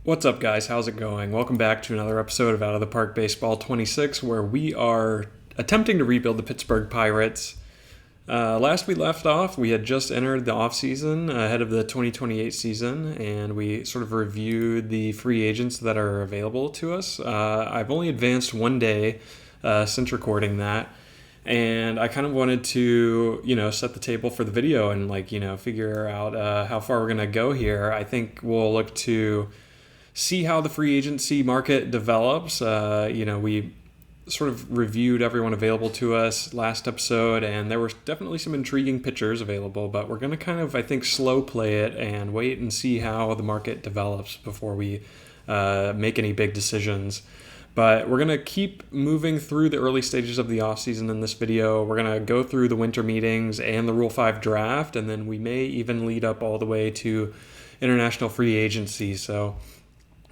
What's up, guys? How's it going? Welcome back to another episode of Out of the Park Baseball 26, where we are attempting to rebuild the Pittsburgh Pirates. Last we left off, we had just entered the offseason ahead of the 2028 season, and we sort of reviewed the free agents that are available to us. I've only advanced one day since recording that, and I kind of wanted to, set the table for the video and, figure out how far we're going to go here. I think we'll look to see how the free agency market develops. We sort of reviewed everyone available to us last episode, and there were definitely some intriguing pitchers available, but we're going to kind of, I think, slow play it and wait and see how the market develops before we make any big decisions. But we're going to keep moving through the early stages of the offseason in this video. We're going to go through the winter meetings and the Rule 5 draft, and then we may even lead up all the way to international free agency. So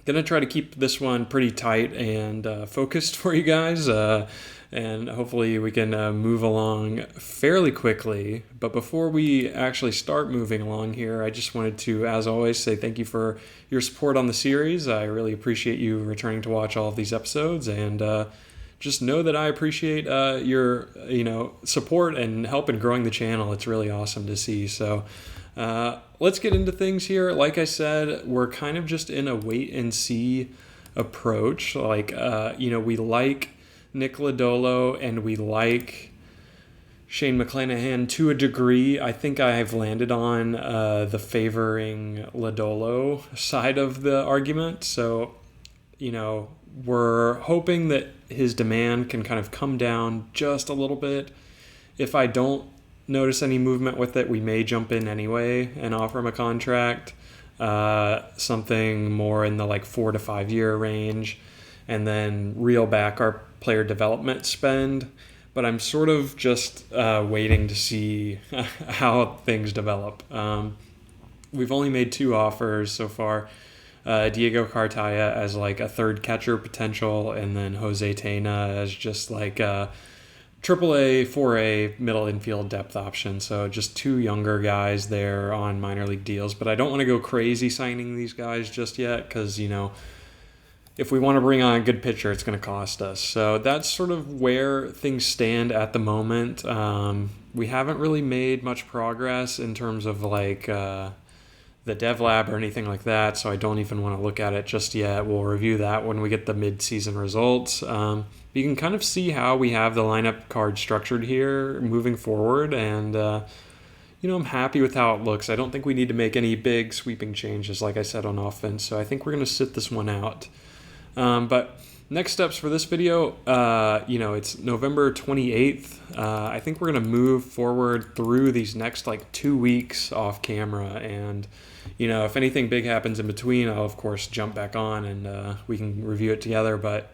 going to try to keep this one pretty tight and focused for you guys, and hopefully we can move along fairly quickly. But before we actually start moving along here, I just wanted to, as always, say thank you for your support on the series. I really appreciate you returning to watch all of these episodes, and just know that I appreciate your support and help in growing the channel. It's really awesome to see. So let's get into things here. Like I said, we're kind of just in a wait and see approach. We like Nick Lodolo and we like Shane McClanahan to a degree. I think I've landed on the favoring Lodolo side of the argument. So, we're hoping that his demand can kind of come down just a little bit. If I don't notice any movement with it, we may jump in anyway and offer him a contract, something more in the 4 to 5 year range, and then reel back our player development spend. But I'm sort of just waiting to see how things develop. We've only made 2 offers so far. Diego Cartaya as a third catcher potential, and then Jose Tena as just a AAA, 4A middle infield depth option. So just 2 younger guys there on minor league deals. But I don't want to go crazy signing these guys just yet because, if we want to bring on a good pitcher, it's going to cost us. So that's sort of where things stand at the moment. We haven't really made much progress in terms of the dev lab or anything like that, so I don't even want to look at it just yet. We'll review that when we get the mid-season results. You can kind of see how we have the lineup card structured here moving forward, and I'm happy with how it looks. I don't think we need to make any big sweeping changes, like I said, on offense, so I think we're going to sit this one out. But next steps for this video, it's November 28th. I think we're going to move forward through these next 2 weeks off camera, and if anything big happens in between, I'll of course jump back on and we can review it together. But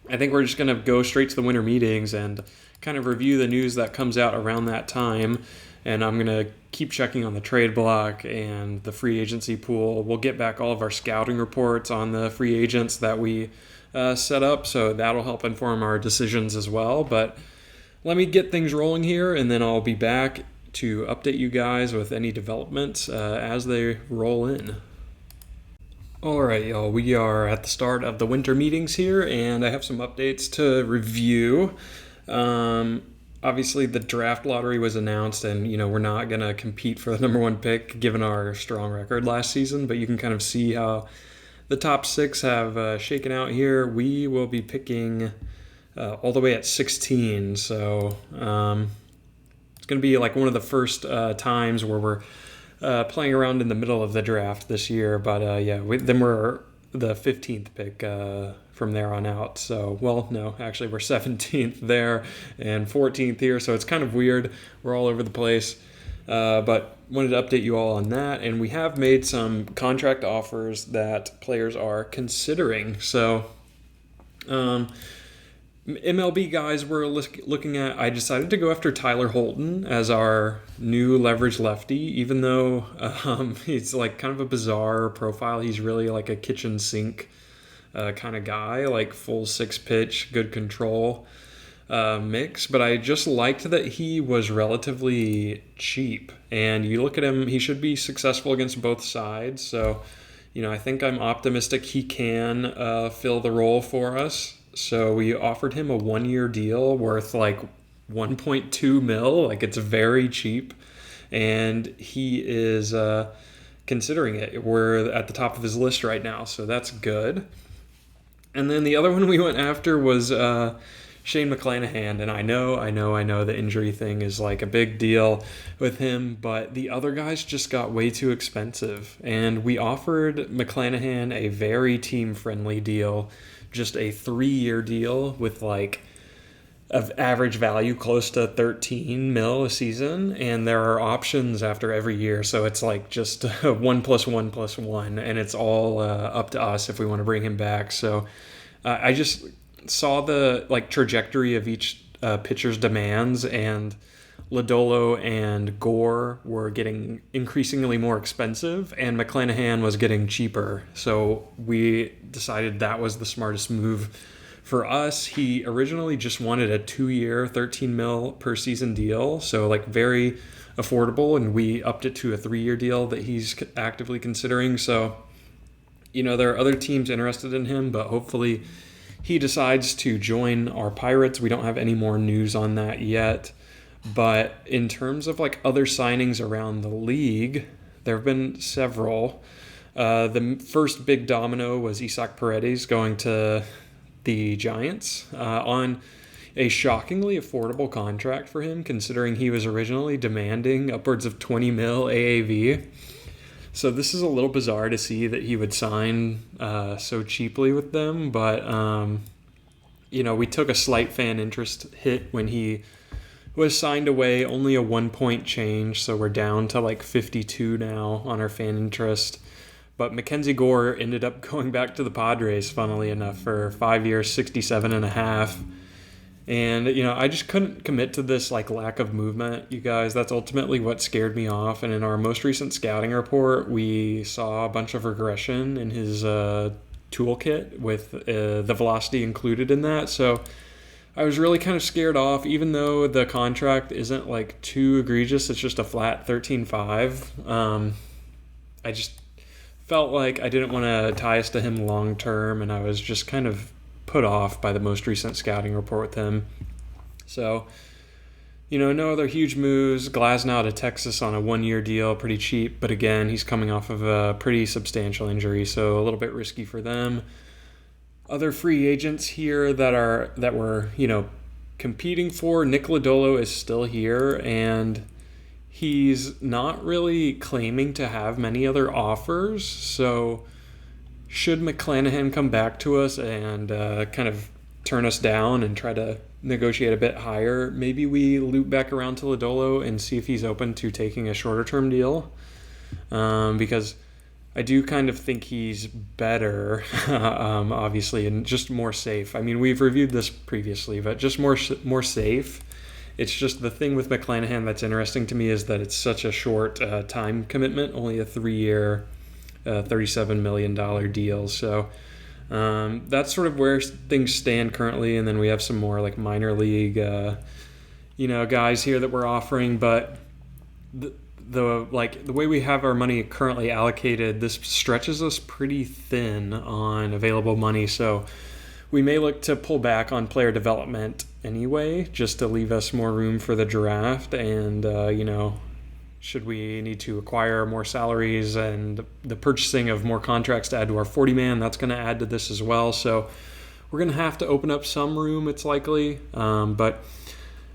I think we're just going to go straight to the winter meetings and kind of review the news that comes out around that time. And I'm going to keep checking on the trade block and the free agency pool. We'll get back all of our scouting reports on the free agents that we set up, so that'll help inform our decisions as well. But let me get things rolling here, and then I'll be back to update you guys with any developments as they roll in. All right, y'all, we are at the start of the winter meetings here, and I have some updates to review. Obviously, the draft lottery was announced, and, we're not going to compete for the number 1 pick given our strong record last season, but you can kind of see how the top 6 have shaken out here. We will be picking all the way at 16, so it's going to be one of the first times where we're playing around in the middle of the draft this year. But then we're the 15th pick from there on out. So, no, actually we're 17th there and 14th here, so it's kind of weird. We're all over the place. But wanted to update you all on that, and we have made some contract offers that players are considering. So MLB guys we're looking at, I decided to go after Tyler Holton as our new leverage lefty, even though he's kind of a bizarre profile. He's really a kitchen sink kind of guy, full 6-pitch, good control mix, but I just liked that he was relatively cheap, and you look at him, he should be successful against both sides. So I think I'm optimistic he can fill the role for us. So we offered him a 1-year deal worth like 1.2 mil. Like, it's very cheap. And he is considering it. We're at the top of his list right now, so that's good. And then the other one we went after was Shane McClanahan, and I know the injury thing is like a big deal with him, but the other guys just got way too expensive, and we offered McClanahan a very team-friendly deal, just a 3-year deal with like of average value close to 13 mil a season, and there are options after every year, so it's like just 1 + 1 + 1, and it's all up to us if we want to bring him back. So I just saw the like trajectory of each pitcher's demands, and Lodolo and Gore were getting increasingly more expensive, and McClanahan was getting cheaper, so we decided that was the smartest move for us. He originally just wanted a 2-year, 13 mil per season deal, so like very affordable, and we upped it to a 3-year deal that he's actively considering. So, there are other teams interested in him, but hopefully he decides to join our Pirates. We don't have any more news on that yet. But in terms of like other signings around the league, there have been several. The first big domino was Isaac Paredes going to the Giants on a shockingly affordable contract for him, considering he was originally demanding upwards of 20 mil AAV. So this is a little bizarre to see that he would sign so cheaply with them, but we took a slight fan interest hit when he was signed away, only a 1-point change, so we're down to like 52 now on our fan interest. But Mackenzie Gore ended up going back to the Padres, funnily enough, for 5 years, 67.5. And, I just couldn't commit to this like lack of movement, you guys. That's ultimately what scared me off. And in our most recent scouting report, we saw a bunch of regression in his toolkit with the velocity included in that. So I was really kind of scared off, even though the contract isn't like too egregious. It's just a flat 13.5. I just felt like I didn't want to tie us to him long term, and I was just kind of put off by the most recent scouting report with him. So, no other huge moves. Glasnow to Texas on a 1-year deal, pretty cheap, but again, he's coming off of a pretty substantial injury, so a little bit risky for them. Other free agents here that we're competing for, Nick Lodolo is still here, and he's not really claiming to have many other offers, so should McClanahan come back to us and kind of turn us down and try to negotiate a bit higher, maybe we loop back around to Lodolo and see if he's open to taking a shorter-term deal, because I do kind of think he's better, obviously, and just more safe. I mean, we've reviewed this previously, but just more safe. It's just the thing with McClanahan that's interesting to me is that it's such a short time commitment, only a 3-year, $37 million deal. So that's sort of where things stand currently. And then we have some more like minor league, guys here that we're offering. But the way we have our money currently allocated, this stretches us pretty thin on available money. So we may look to pull back on player development anyway, just to leave us more room for the draft. And, should we need to acquire more salaries and the purchasing of more contracts to add to our 40-man, that's going to add to this as well. So we're going to have to open up some room, it's likely. But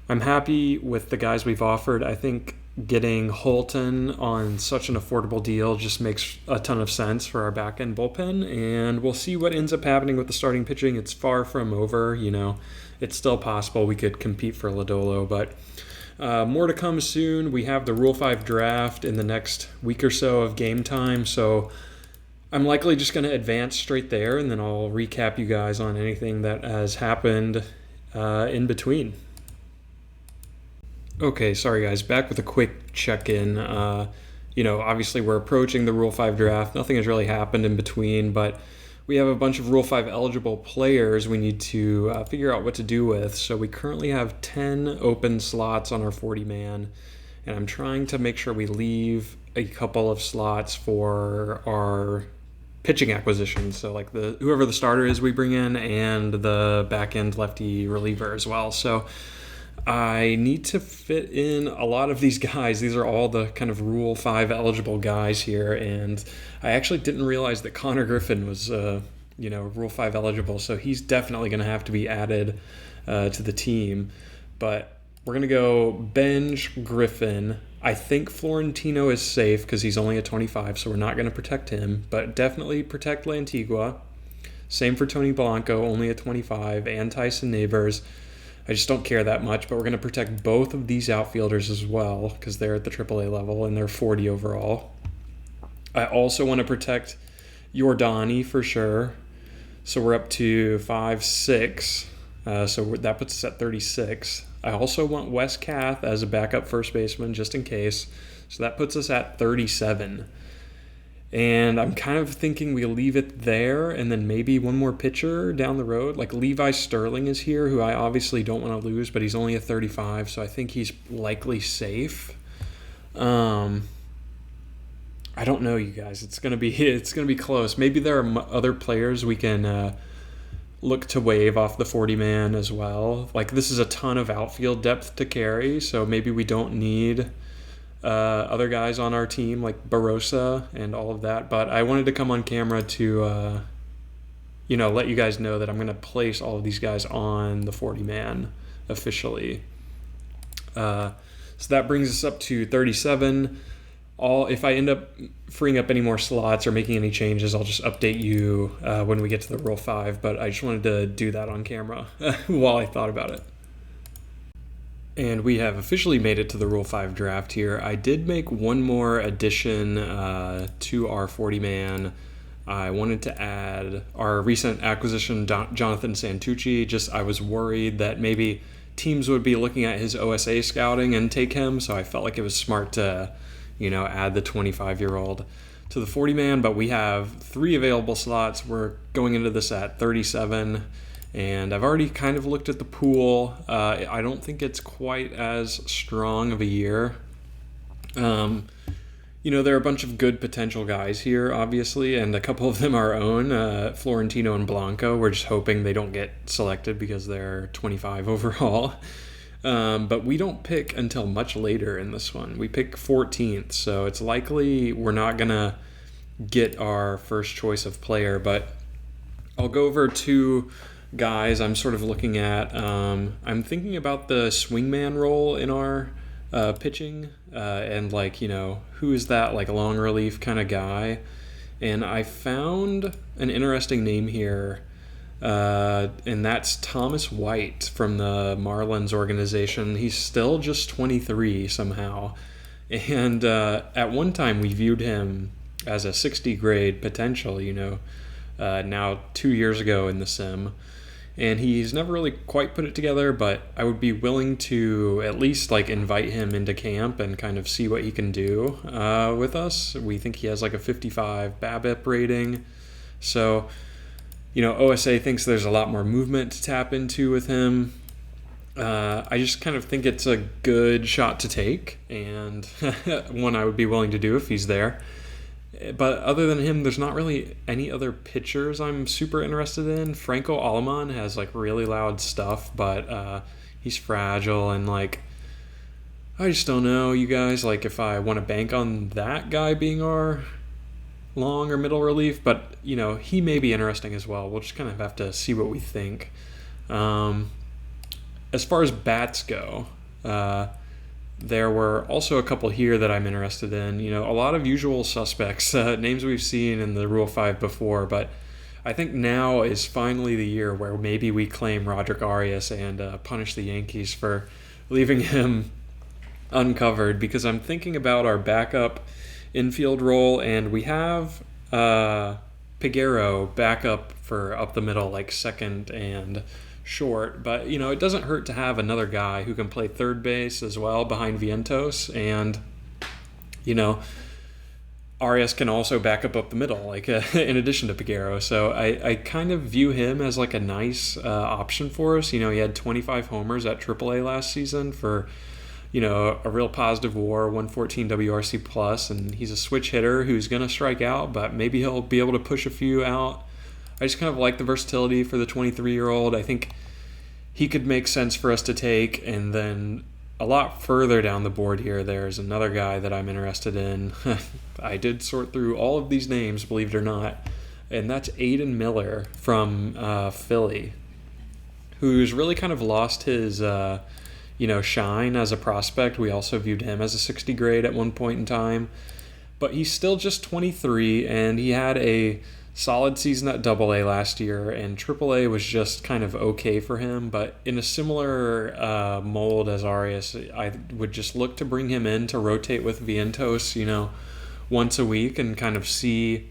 I'm happy with the guys we've offered. I think getting Holton on such an affordable deal just makes a ton of sense for our back-end bullpen, and we'll see what ends up happening with the starting pitching. It's far from over, It's still possible we could compete for Lodolo, but more to come soon. We have the Rule 5 draft in the next week or so of game time, so I'm likely just going to advance straight there, and then I'll recap you guys on anything that has happened in between. Okay, sorry guys, back with a quick check-in. Obviously we're approaching the Rule 5 draft. Nothing has really happened in between, but we have a bunch of Rule 5 eligible players we need to figure out what to do with. So we currently have 10 open slots on our 40-man, and I'm trying to make sure we leave a couple of slots for our pitching acquisitions. So like whoever the starter is we bring in, and the back end lefty reliever as well. So I need to fit in a lot of these guys. These are all the kind of Rule 5 eligible guys here, and I actually didn't realize that Connor Griffin was Rule 5 eligible, so he's definitely going to have to be added to the team. But we're going to go bench Griffin. I think Florentino is safe because he's only at 25, so we're not going to protect him, but definitely protect Lantigua. Same for Tony Blanco, only at 25, and Tyson Neighbors. I just don't care that much, but we're going to protect both of these outfielders as well because they're at the AAA level and they're 40 overall. I also want to protect Yordani for sure. So we're up to 5'6", so that puts us at 36. I also want Wes Kath as a backup first baseman just in case. So that puts us at 37. And I'm kind of thinking we leave it there and then maybe one more pitcher down the road. Like Levi Sterling is here, who I obviously don't want to lose, but he's only a 35, so I think he's likely safe. I don't know, you guys. It's gonna be close. Maybe there are other players we can look to waive off the 40-man as well. Like this is a ton of outfield depth to carry, so maybe we don't need other guys on our team like Barossa and all of that, but I wanted to come on camera to let you guys know that I'm going to place all of these guys on the 40-man officially. So that brings us up to 37. If I end up freeing up any more slots or making any changes, I'll just update you when we get to the Rule 5, but I just wanted to do that on camera while I thought about it. And we have officially made it to the Rule 5 draft here. I did make one more addition to our 40-man. I wanted to add our recent acquisition, Jonathan Santucci. I was worried that maybe teams would be looking at his OSA scouting and take him, so I felt like it was smart to, add the 25-year-old to the 40-man. But we have 3 available slots. We're going into this at 37. And I've already kind of looked at the pool. I don't think it's quite as strong of a year. There are a bunch of good potential guys here, obviously, and a couple of them are our own, Florentino and Blanco. We're just hoping they don't get selected because they're 25 overall. But we don't pick until much later in this one. We pick 14th, so it's likely we're not going to get our first choice of player. But I'll go over 2 guys I'm sort of looking at. I'm thinking about the swingman role in our pitching and who is that long relief kind of guy. And I found an interesting name here, and that's Thomas White from the Marlins organization. He's still just 23 somehow, and at one time we viewed him as a 60 grade potential, now 2 years ago in the sim. And he's never really quite put it together, but I would be willing to at least invite him into camp and kind of see what he can do with us. We think he has a 55 BABIP rating. So, OSA thinks there's a lot more movement to tap into with him. I just kind of think it's a good shot to take and one I would be willing to do if he's there. But other than him, there's not really any other pitchers I'm super interested in. Franco Aleman has really loud stuff, but he's fragile and I just don't know, you guys, if I want to bank on that guy being our long or middle relief. But he may be interesting as well. We'll just kind of have to see what we think. As far as bats go, there were also a couple here that I'm interested in. A lot of usual suspects, names we've seen in the Rule 5 before, but I think now is finally the year where maybe we claim Roderick Arias and punish the Yankees for leaving him uncovered, because I'm thinking about our backup infield role, and we have Piguero backup for up the middle, second and short, but it doesn't hurt to have another guy who can play third base as well behind Vientos, and Arias can also back up the middle, in addition to Piguero. So I kind of view him as a nice option for us. He had 25 homers at AAA last season for a real positive WAR, 114 WRC plus, and he's a switch hitter who's going to strike out, but maybe he'll be able to push a few out. I just kind of like the versatility for the 23-year-old. I think he could make sense for us to take. And then a lot further down the board here, there's another guy that I'm interested in. I did sort through all of these names, believe it or not, and that's Aiden Miller from Philly, who's really kind of lost his shine as a prospect. We also viewed him as a 60 grade at one point in time, but he's still just 23, and he had a solid season at AA last year, and AAA was just kind of okay for him. But in a similar mold as Arias, I would just look to bring him in to rotate with Vientos, once a week, and kind of see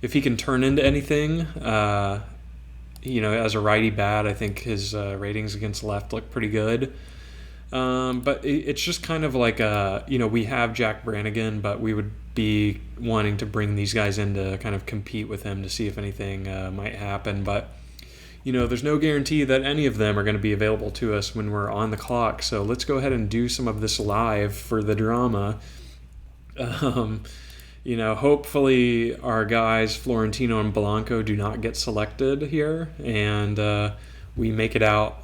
if he can turn into anything. As a righty bat, I think his ratings against left look pretty good. But it's just kind of like we have Jack Brannigan, but we would be wanting to bring these guys in to kind of compete with him to see if anything might happen. But, there's no guarantee that any of them are going to be available to us when we're on the clock. So let's go ahead and do some of this live for the drama. Hopefully our guys, Florentino and Blanco, do not get selected here, and we make it out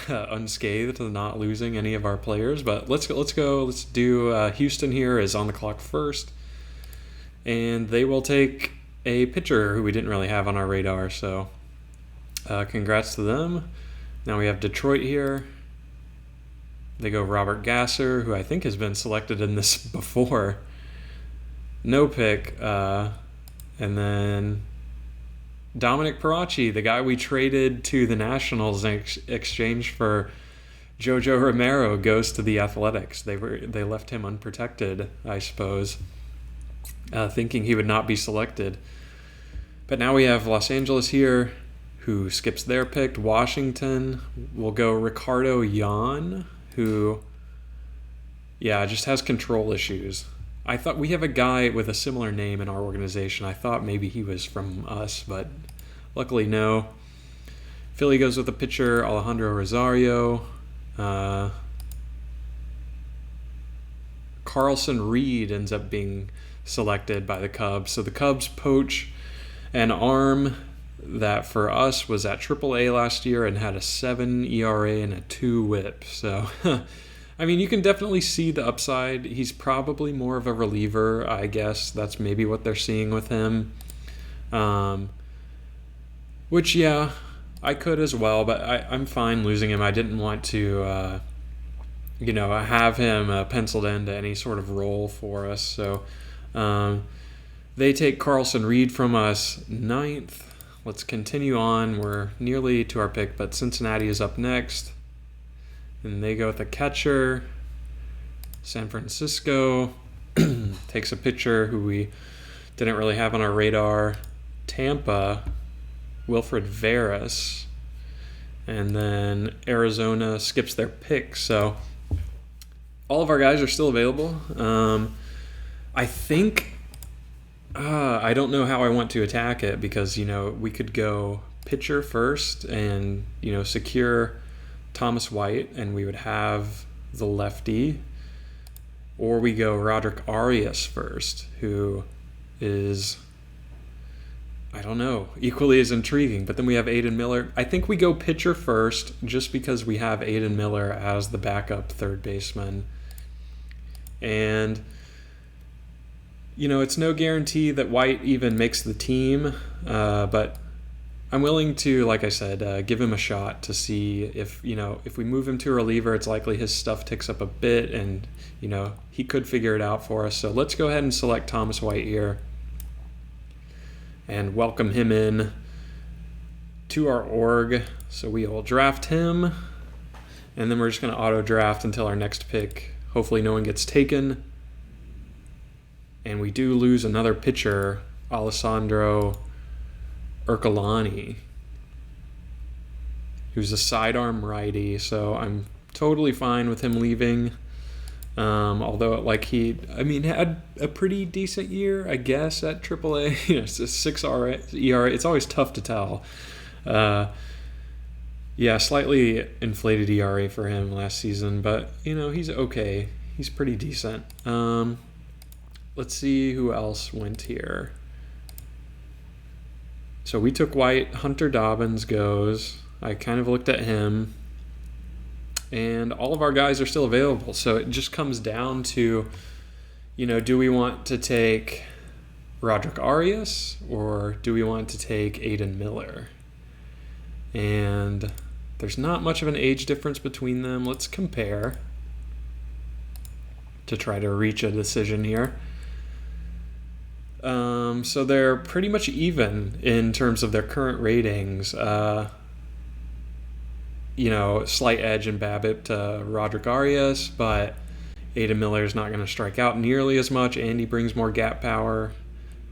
unscathed, not losing any of our players. But let's do Houston here is on the clock first, and they will take a pitcher who we didn't really have on our radar, so congrats to them. Now we have Detroit here. They go Robert Gasser, who I think has been selected in this before. No pick. And then Dominic Parachi, the guy we traded to the Nationals in exchange for Jojo Romero, goes to the Athletics. They left him unprotected, I suppose, thinking he would not be selected. But now we have Los Angeles here, who skips their pick. Washington will go Ricardo Yan, who, just has control issues. I thought we have a guy with a similar name in our organization. I thought maybe he was from us, but luckily no. Philly goes with the pitcher, Alejandro Rosario. Carlson Reed ends up being selected by the Cubs. So the Cubs poach an arm that for us was at AAA last year and had a 7 ERA and a 2 WHIP. So you can definitely see the upside. He's probably more of a reliever, I guess. That's maybe what they're seeing with him. Which, I could as well, but I'm fine losing him. I didn't want to, have him penciled into any sort of role for us. So they take Carlson Reed from us 9th. Let's continue on. We're nearly to our pick, but Cincinnati is up next. And they go with a catcher. San Francisco takes a pitcher who we didn't really have on our radar. Tampa, Wilfred Veras. And then Arizona skips their pick. So all of our guys are still available. I think, I don't know how I want to attack it because, we could go pitcher first and, secure Thomas White, and we would have the lefty, or we go Roderick Arias first, who is, equally as intriguing. But then we have Aiden Miller. I think we go pitcher first just because we have Aiden Miller as the backup third baseman. And, it's no guarantee that White even makes the team, but I'm willing to, like I said, give him a shot to see if we move him to a reliever, it's likely his stuff ticks up a bit and, he could figure it out for us. So let's go ahead and select Thomas White here and welcome him in to our org. So we will draft him, and then we're just going to auto draft until our next pick. Hopefully no one gets taken. And we do lose another pitcher, Alessandro Urcolani, who's a sidearm righty, so I'm totally fine with him leaving. Although, had a pretty decent year, I guess, at AAA. It's a 6 ERA. It's always tough to tell. Yeah, slightly inflated ERA for him last season, but he's okay. He's pretty decent. Let's see who else went here. So we took White. Hunter Dobbins goes. I kind of looked at him. And all of our guys are still available. So it just comes down to, do we want to take Roderick Arias or do we want to take Aiden Miller? And there's not much of an age difference between them. Let's compare to try to reach a decision here. So they're pretty much even in terms of their current ratings. Slight edge in BABIP to Roderick Arias, but Aiden Miller is not going to strike out nearly as much. Andy brings more gap power,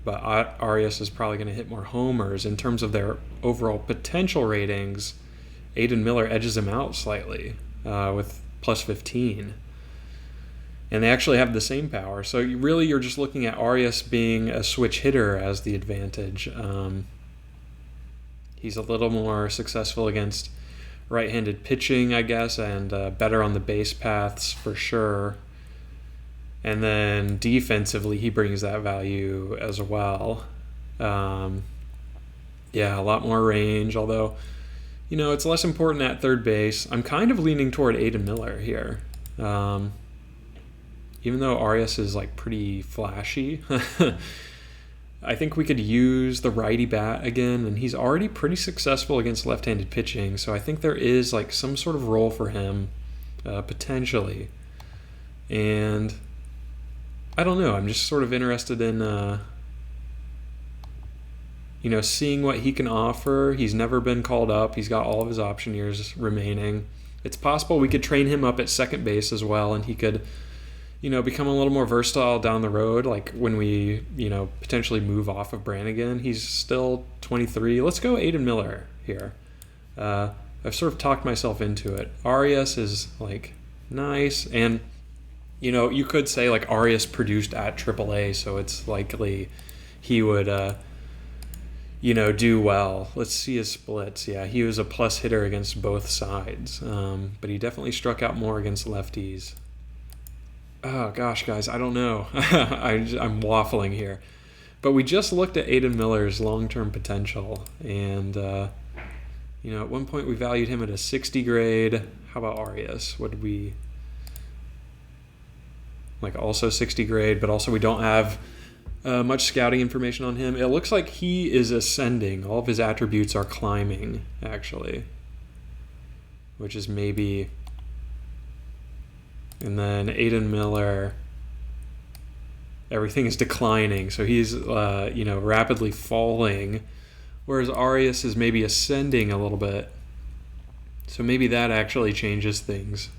but Arias is probably going to hit more homers. In terms of their overall potential ratings, Aiden Miller edges him out slightly with plus 15. And they actually have the same power. So you're just looking at Arias being a switch hitter as the advantage. He's a little more successful against right-handed pitching, I guess, and better on the base paths for sure. And then defensively, he brings that value as well. A lot more range, although, it's less important at third base. I'm kind of leaning toward Aiden Miller here. Even though Arias is pretty flashy, I think we could use the righty bat again, and he's already pretty successful against left-handed pitching, so I think there is some sort of role for him potentially. And I don't know, I'm just sort of interested in seeing what he can offer. He's never been called up. He's got all of his option years remaining. It's possible we could train him up at second base as well, and he could become a little more versatile down the road, when we, potentially move off of Brannigan. He's still 23. Let's go Aiden Miller here. I've sort of talked myself into it. Arias is, nice, and, you could say, Arias produced at AAA, so it's likely he would, do well. Let's see his splits. Yeah, he was a plus hitter against both sides, but he definitely struck out more against lefties. Oh, gosh, guys, I don't know. I'm waffling here. But we just looked at Aiden Miller's long-term potential. And, at one point we valued him at a 60 grade. How about Arias? Would we... also 60 grade, but also we don't have much scouting information on him. It looks like he is ascending. All of his attributes are climbing, actually. Which is maybe... And then Aiden Miller, everything is declining, so he's rapidly falling, whereas Arias is maybe ascending a little bit. So maybe that actually changes things.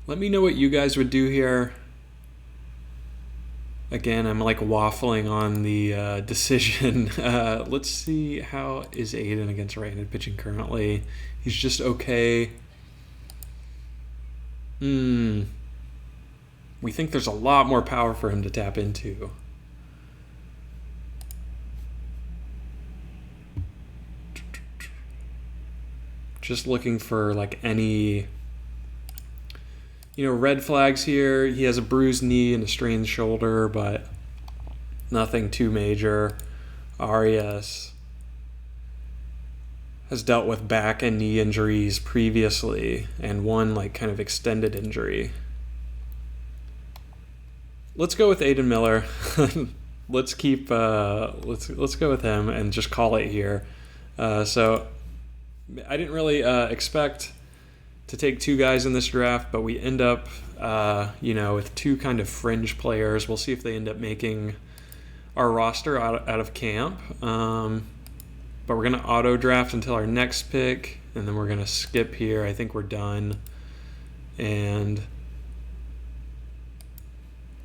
Let me know what you guys would do here. Again, I'm waffling on the decision. Let's see, how is Aiden against right-handed pitching currently? He's just okay. We think there's a lot more power for him to tap into. Just looking for any... red flags here. He has a bruised knee and a strained shoulder, but nothing too major. Arias has dealt with back and knee injuries previously, and one kind of extended injury. Let's go with Aiden Miller. Let's keep. Let's go with him and just call it here. So I didn't really expect to take two guys in this draft, but we end up, with two kind of fringe players. We'll see if they end up making our roster out of camp. But we're going to auto draft until our next pick, and then we're going to skip here. I think we're done. And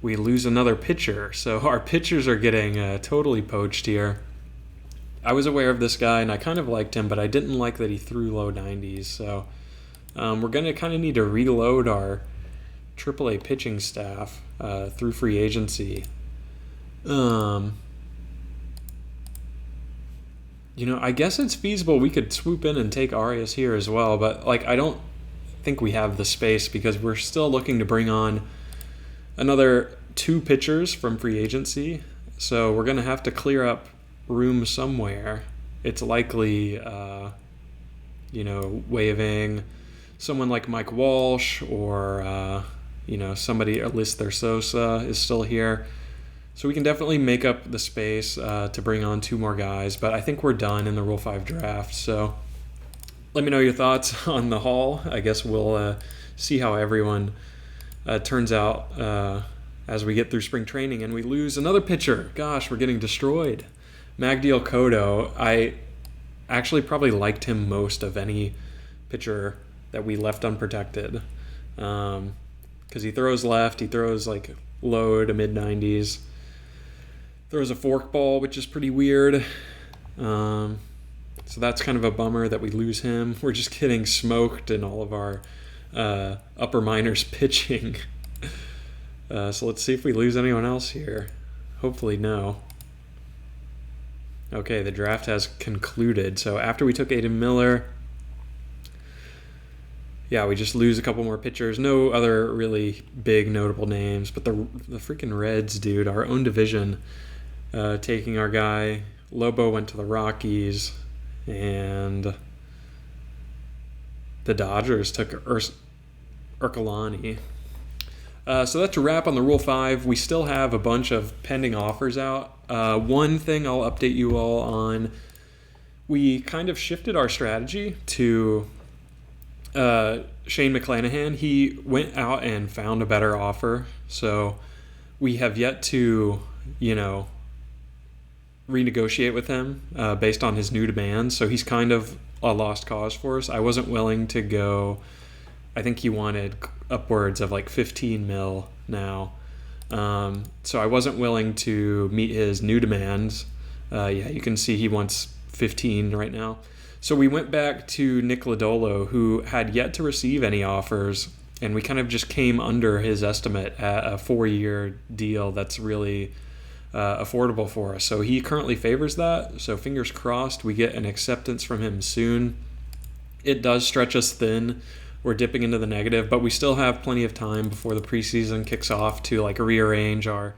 we lose another pitcher. So our pitchers are getting totally poached here. I was aware of this guy, and I kind of liked him, but I didn't like that he threw low 90s. So we're going to kind of need to reload our AAA pitching staff through free agency. I guess it's feasible we could swoop in and take Arias here as well, but I don't think we have the space because we're still looking to bring on another 2 pitchers from free agency. So we're going to have to clear up room somewhere. It's likely, waiving someone like Mike Walsh or, somebody, Lister Sosa is still here. So we can definitely make up the space to bring on 2 more guys, but I think we're done in the Rule 5 draft. So let me know your thoughts on the haul. I guess we'll see how everyone turns out as we get through spring training and we lose another pitcher. Gosh, we're getting destroyed. Magdiel Cotto, I actually probably liked him most of any pitcher that we left unprotected because he throws left, he throws low to mid-90s. Throws a forkball, which is pretty weird. So that's kind of a bummer that we lose him. We're just getting smoked in all of our upper minors pitching. So let's see if we lose anyone else here. Hopefully no. Okay, the draft has concluded. So after we took Aiden Miller, we just lose a couple more pitchers. No other really big notable names, but the freaking Reds, dude, our own division, taking our guy. Lobo went to the Rockies, and the Dodgers took Urkelani. So that's a wrap on the Rule 5. We still have a bunch of pending offers out. One thing I'll update you all on, we kind of shifted our strategy to Shane McClanahan. He went out and found a better offer. So we have yet to, renegotiate with him based on his new demands. So he's kind of a lost cause for us. I wasn't willing to go. I think he wanted upwards of 15 mil now. So I wasn't willing to meet his new demands. You can see he wants 15 right now. So we went back to Nick Lodolo, who had yet to receive any offers, and we kind of just came under his estimate at a 4-year deal that's really affordable for us. So he currently favors that. So fingers crossed we get an acceptance from him soon. It does stretch us thin. We're dipping into the negative, but we still have plenty of time before the preseason kicks off to rearrange our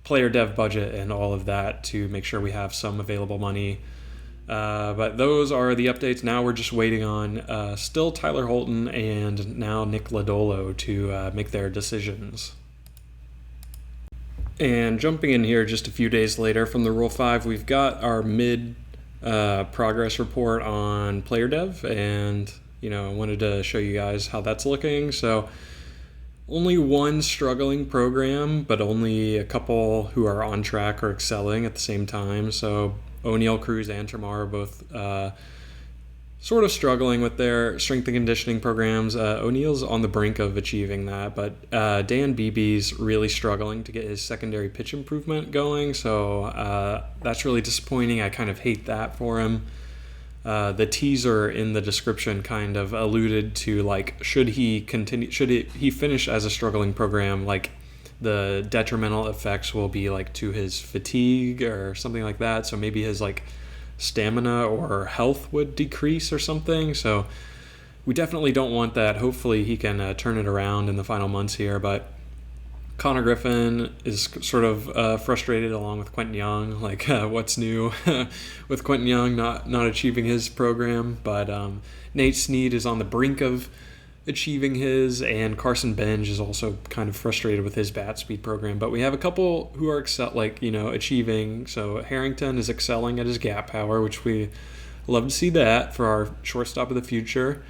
player dev budget and all of that to make sure we have some available money. But those are the updates. Now we're just waiting on still Tyler Holton and now Nick Lodolo to make their decisions. And jumping in here just a few days later from the Rule 5, we've got our mid progress report on player dev, and I wanted to show you guys how that's looking. So only one struggling program, but only a couple who are on track or excelling at the same time. So O'Neill, Cruz, and Termar are both sort of struggling with their strength and conditioning programs. O'Neill's on the brink of achieving that, but Dan Beebe's really struggling to get his secondary pitch improvement going, so that's really disappointing. I kind of hate that for him. The teaser in the description kind of alluded to should he finish as a struggling program, the detrimental effects will be to his fatigue or something like that. So maybe his stamina or health would decrease or something. So we definitely don't want that. Hopefully he can turn it around in the final months here. But Connor Griffin is sort of frustrated along with Quentin Young. What's new with Quentin Young not achieving his program? But Nate Snead is on the brink of achieving his, and Carson Benj is also kind of frustrated with his bat speed program. But we have a couple who are achieving. So Harrington is excelling at his gap power, which we love to see that for our shortstop of the future.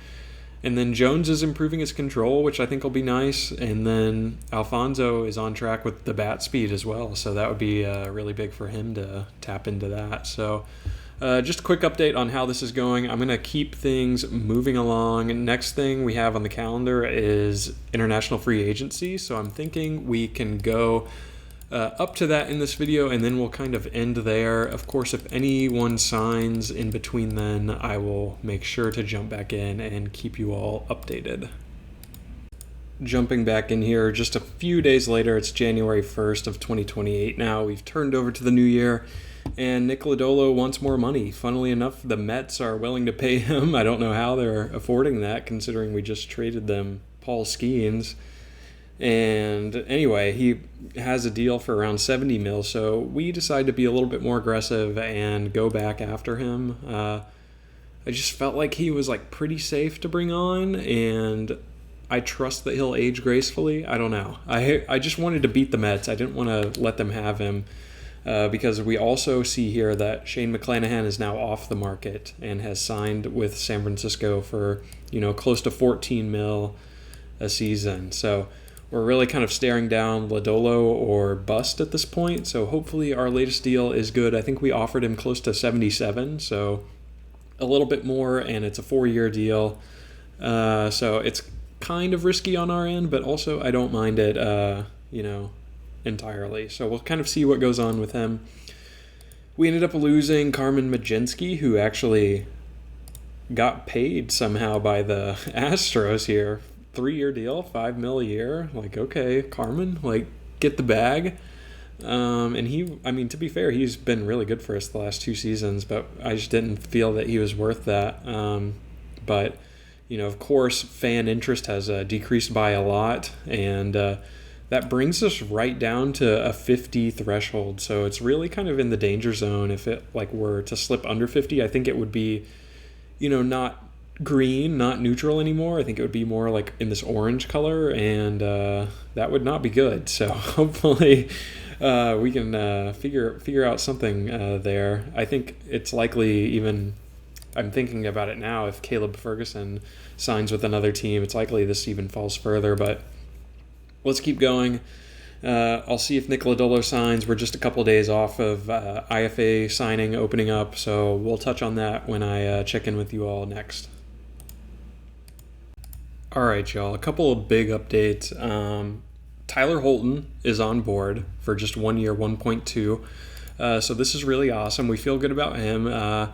And then Jones is improving his control, which I think will be nice. And then Alfonso is on track with the bat speed as well. So that would be really big for him to tap into that. So just a quick update on how this is going. I'm going to keep things moving along. Next thing we have on the calendar is international free agency. So I'm thinking we can go up to that in this video, and then we'll kind of end there. Of course, if anyone signs in between then, I will make sure to jump back in and keep you all updated. jumping back in here just a few days later. It's January 1st of 2028 now. We've turned over to the new year, and Nick Lodolo wants more money. Funnily enough, the Mets are willing to pay him. I don't know how they're affording that, considering we just traded them Paul Skeens. And anyway, he has a deal for around $70 million, so we decided to be a little bit more aggressive and go back after him. I just felt like he was like pretty safe to bring on, and I trust that he'll age gracefully. I don't know. I just wanted to beat the Mets. I didn't want to let them have him because we also see here that Shane McClanahan is now off the market and has signed with San Francisco for, close to $14 million a season. So we're really kind of staring down Lodolo or bust at this point. So hopefully our latest deal is good. I think we offered him close to 77, so a little bit more, and it's a 4-year deal. So it's kind of risky on our end, but also I don't mind it, entirely. So we'll kind of see what goes on with him. We ended up losing Carmen Mlodzinski, who actually got paid somehow by the Astros here. 3-year deal, $5 million a year. Like, okay, Carmen, get the bag. And to be fair, he's been really good for us the last 2 seasons, but I just didn't feel that he was worth that. But of course, fan interest has decreased by a lot, and that brings us right down to a 50 threshold. So it's really kind of in the danger zone. If it were to slip under 50, I think it would be, not green, not neutral anymore. I think it would be more like in this orange color, and that would not be good. So hopefully we can figure out something there. I think it's likely, even I'm thinking about it now, if Caleb Ferguson signs with another team, it's likely this even falls further, but let's keep going. I'll see if Nick Lodolo signs. We're just a couple days off of IFA signing opening up, so we'll touch on that when I check in with you all next. All right, y'all, a couple of big updates. Tyler Holton is on board for just 1 year, 1.2. So this is really awesome. We feel good about him.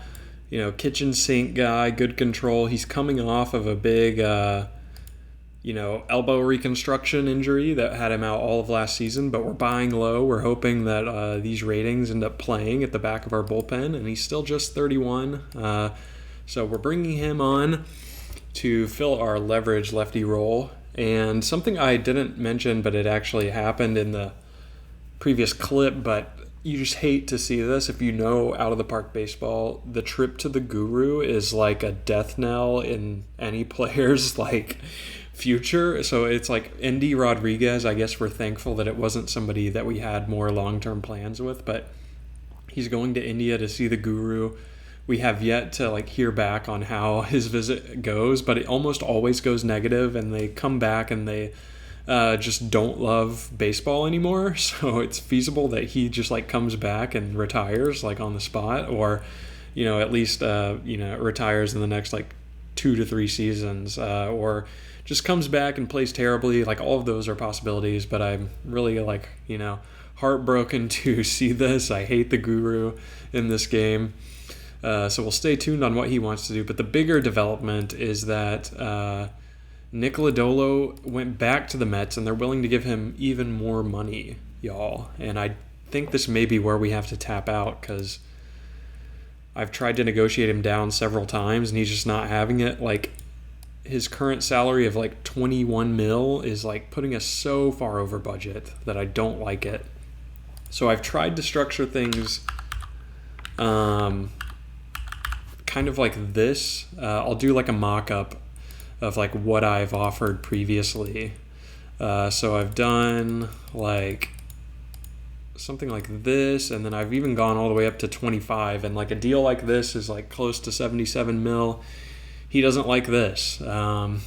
Kitchen sink guy, good control. He's coming off of a big, elbow reconstruction injury that had him out all of last season, but we're buying low. We're hoping that these ratings end up playing at the back of our bullpen, and he's still just 31. So we're bringing him on to fill our leverage lefty role. And something I didn't mention, but it actually happened in the previous clip, but you just hate to see this. If you know Out of the Park baseball, the trip to the Guru is like a death knell in any player's future. So it's like Endy Rodriguez, I guess we're thankful that it wasn't somebody that we had more long-term plans with, but he's going to India to see the Guru. We have yet to hear back on how his visit goes, but it almost always goes negative, and they come back and they just don't love baseball anymore. So it's feasible that he just comes back and retires on the spot, or at least retires in the next 2 to 3 seasons, or just comes back and plays terribly. All of those are possibilities, but I'm really heartbroken to see this. I hate the Guru in this game. So we'll stay tuned on what he wants to do. But the bigger development is that Nick Lodolo went back to the Mets, and they're willing to give him even more money, y'all. And I think this may be where we have to tap out, because I've tried to negotiate him down several times, and he's just not having it. His current salary of 21 mil is putting us so far over budget that I don't like it. So I've tried to structure things kind of like this. I'll do a mock-up of what I've offered previously. So I've done something like this, and then I've even gone all the way up to 25, and a deal like this is close to 77 mil. He doesn't like this. So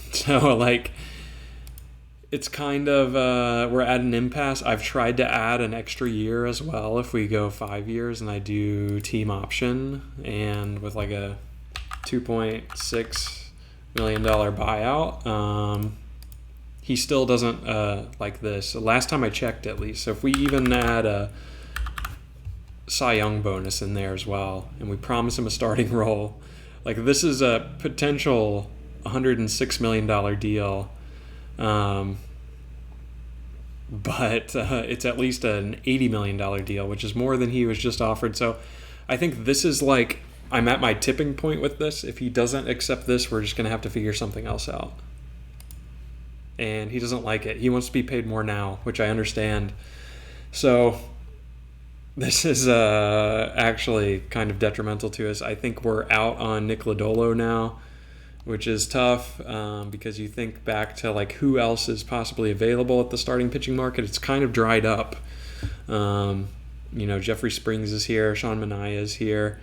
it's kind of we're at an impasse. I've tried to add an extra year as well if we go 5 years and I do team option, and with a $2.6 million buyout. He still doesn't like this. Last time I checked, at least. So if we even add a Cy Young bonus in there as well, and we promise him a starting role, this is a potential $106 million deal. but it's at least an $80 million deal, which is more than he was just offered. So I think this is like, I'm at my tipping point with this. If he doesn't accept this, we're just going to have to figure something else out. And he doesn't like it. He wants to be paid more now, which I understand. So this is actually kind of detrimental to us. I think we're out on Nick Lodolo now, which is tough because you think back to like who else is possibly available at the starting pitching market. It's kind of dried up. Jeffrey Springs is here. Sean Manaea is here.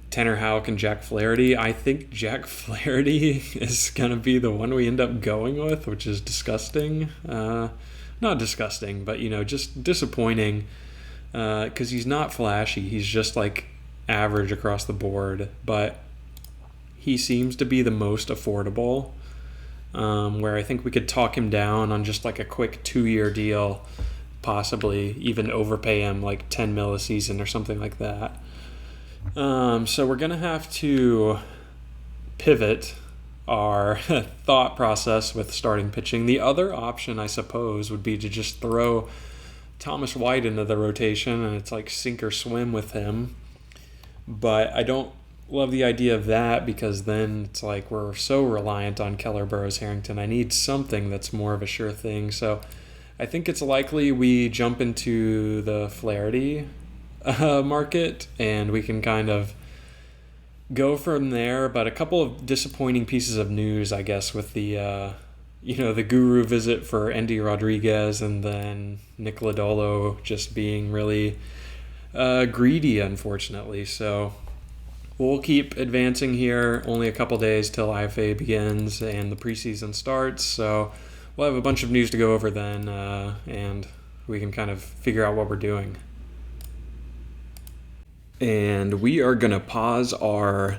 Tanner Houck and Jack Flaherty. I think Jack Flaherty is going to be the one we end up going with, which is disgusting. Not disgusting, but, just disappointing because he's not flashy. He's just like average across the board, but he seems to be the most affordable, where I think we could talk him down on just like a quick 2-year deal, possibly even overpay him like $10 million a season or something like that. So we're going to have to pivot our thought process with starting pitching. The other option, I suppose, would be to just throw Thomas White into the rotation, and it's like sink or swim with him. But I don't love the idea of that because then it's like we're so reliant on Keller, Burrows, Harrington. I need something that's more of a sure thing. So I think it's likely we jump into the Flaherty market, and we can kind of go from there. But a couple of disappointing pieces of news, I guess, with the the guru visit for Endy Rodriguez, and then Nick Lodolo just being really greedy, unfortunately. So we'll keep advancing here. Only a couple days till IFA begins and the preseason starts, so we'll have a bunch of news to go over then, and we can kind of figure out what we're doing. And we are going to pause our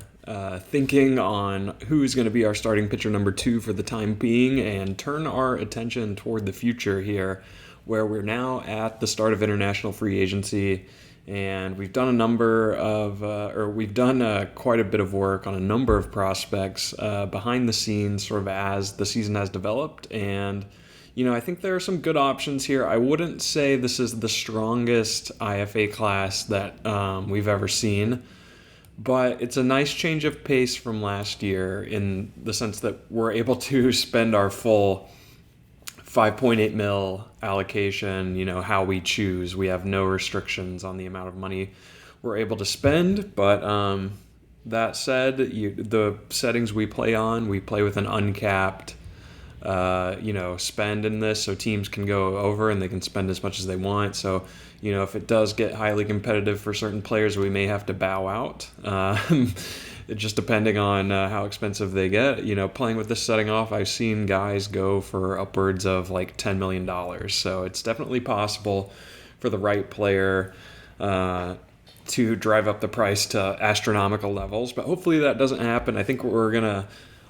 thinking on who's going to be our starting pitcher number 2 for the time being and turn our attention toward the future here, where we're now at the start of international free agency. And we've done quite a bit of work on a number of prospects behind the scenes, sort of as the season has developed. And I think there are some good options here. I wouldn't say this is the strongest IFA class that we've ever seen, but it's a nice change of pace from last year in the sense that we're able to spend our full $5.8 million allocation, how we choose. We have no restrictions on the amount of money we're able to spend, but that said, the settings we play with an uncapped spend in this, so teams can go over and they can spend as much as they want. So, if it does get highly competitive for certain players, we may have to bow out, just depending on how expensive they get. Playing with this setting off, I've seen guys go for upwards of like $10 million. So it's definitely possible for the right player to drive up the price to astronomical levels, but hopefully that doesn't happen. I think we're going to